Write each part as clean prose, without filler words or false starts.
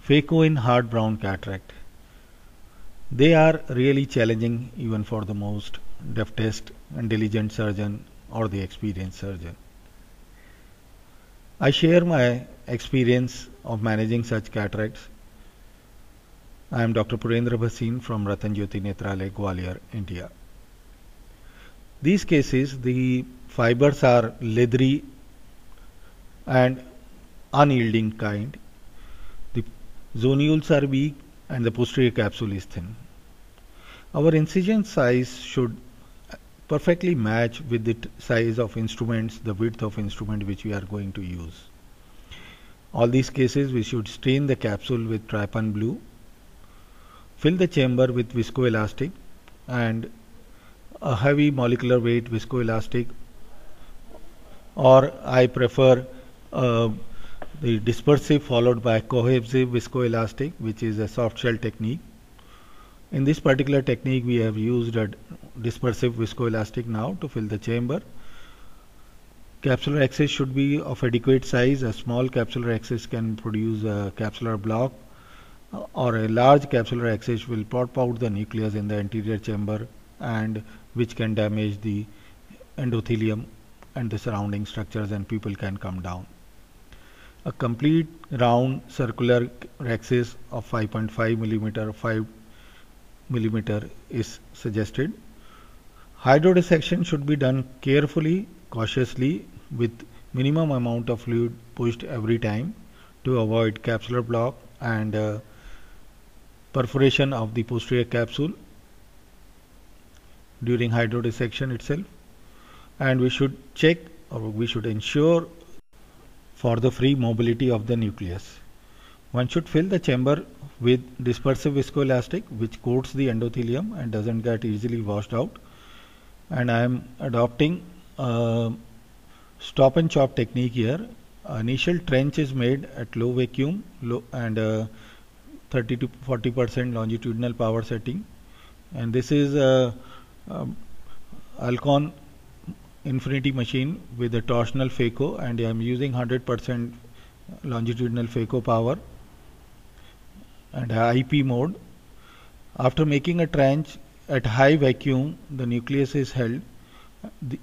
Phaco in hard brown cataract. They are really challenging even for the most deftest and diligent surgeon or the experienced surgeon. I share my experience of managing such cataracts. I am Dr. Purendra Bhasin from Ratan Jyoti Netralaya, Gwalior, India. These cases, the fibers are leathery and unyielding kind. The zonules are weak and the posterior capsule is thin. Our incision size should perfectly match with the size of instruments, the width of instrument which we are going to use. All these cases we should stain the capsule with trypan blue, fill the chamber with viscoelastic and a heavy molecular weight viscoelastic, or I prefer the dispersive followed by cohesive viscoelastic, which is a soft shell technique. In this particular technique we have used a dispersive viscoelastic now to fill the chamber. Capsular axis should be of adequate size. A small capsular axis can produce a capsular block, or a large capsular axis will pop out the nucleus in the anterior chamber and which can damage the endothelium and the surrounding structures and people can come down. A complete round circular axis of 5.5 millimeter, 5 millimeter is suggested. Hydrodissection should be done carefully, cautiously, with minimum amount of fluid pushed every time to avoid capsular block and perforation of the posterior capsule during hydrodissection itself. And we should check, or we should ensure for the free mobility of the nucleus. One should fill the chamber with dispersive viscoelastic which coats the endothelium and doesn't get easily washed out. And I am adopting a stop and chop technique here. Initial trench is made at low vacuum and 30 to 40% longitudinal power setting, and this is a Alcon infinity machine with a torsional Phaco, and I am using 100% longitudinal Phaco power and IP mode. After making a trench at high vacuum, the nucleus is held.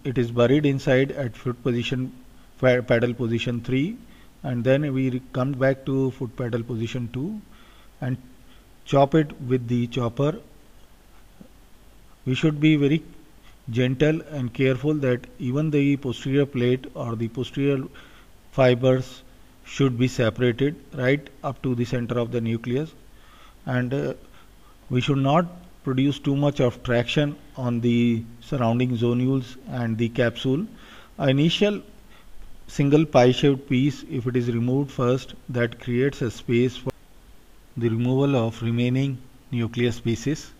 It is buried inside at foot position, pedal position 3, and then we come back to foot pedal position 2 and chop it with the chopper. We should be very gentle and careful that even the posterior plate or the posterior fibers should be separated right up to the center of the nucleus, and we should not produce too much of traction on the surrounding zonules and the capsule. An initial single pie-shaped piece, if it is removed first, that creates a space for the removal of remaining nucleus pieces.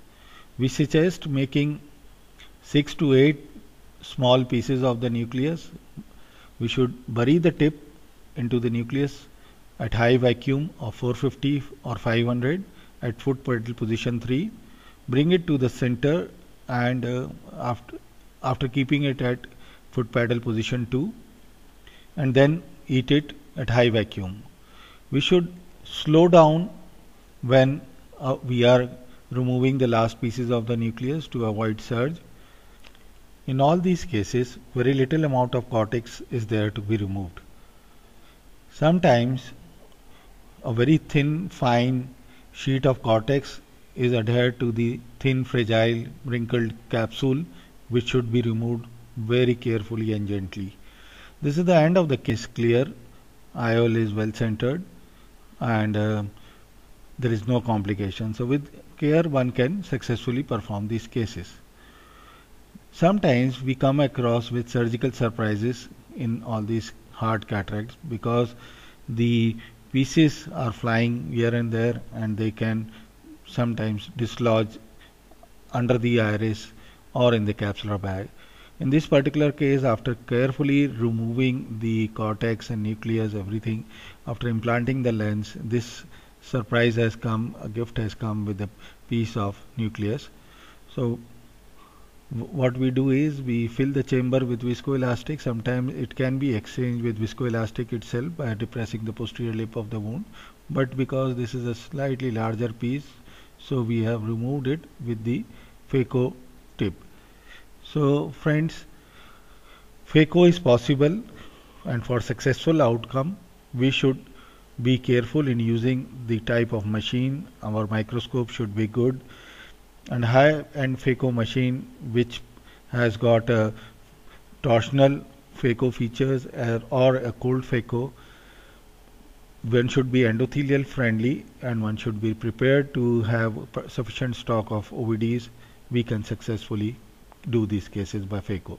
We suggest making 6 to 8 small pieces of the nucleus. We should bury the tip into the nucleus at high vacuum of 450 or 500 at foot pedal position 3. Bring it to the center and after keeping it at foot pedal position 2, and then eat it at high vacuum. We should slow down when we are removing the last pieces of the nucleus to avoid surge. In all these cases, very little amount of cortex is there to be removed. Sometimes a very thin, fine sheet of cortex is adhered to the thin, fragile, wrinkled capsule, which should be removed very carefully and gently. This is the end of the case. Clear, IOL is well centered, and there is no complication. So with care one can successfully perform these cases. Sometimes we come across with surgical surprises in all these hard cataracts because the pieces are flying here and there and they can sometimes dislodge under the iris or in the capsular bag. In this particular case, after carefully removing the cortex and nucleus, everything, after implanting the lens, this surprise has come, a gift has come with a piece of nucleus. So What we do is we fill the chamber with viscoelastic. Sometimes it can be exchanged with viscoelastic itself by depressing the posterior lip of the wound, but because this is a slightly larger piece, so we have removed it with the Phaco tip. So friends, Phaco is possible, and for successful outcome we should be careful in using the type of machine. Our microscope should be good, and high-end Phaco machine which has got a torsional Phaco features or a cold Phaco, one should be endothelial friendly, and one should be prepared to have sufficient stock of OVDs. We can successfully do these cases by Phaco.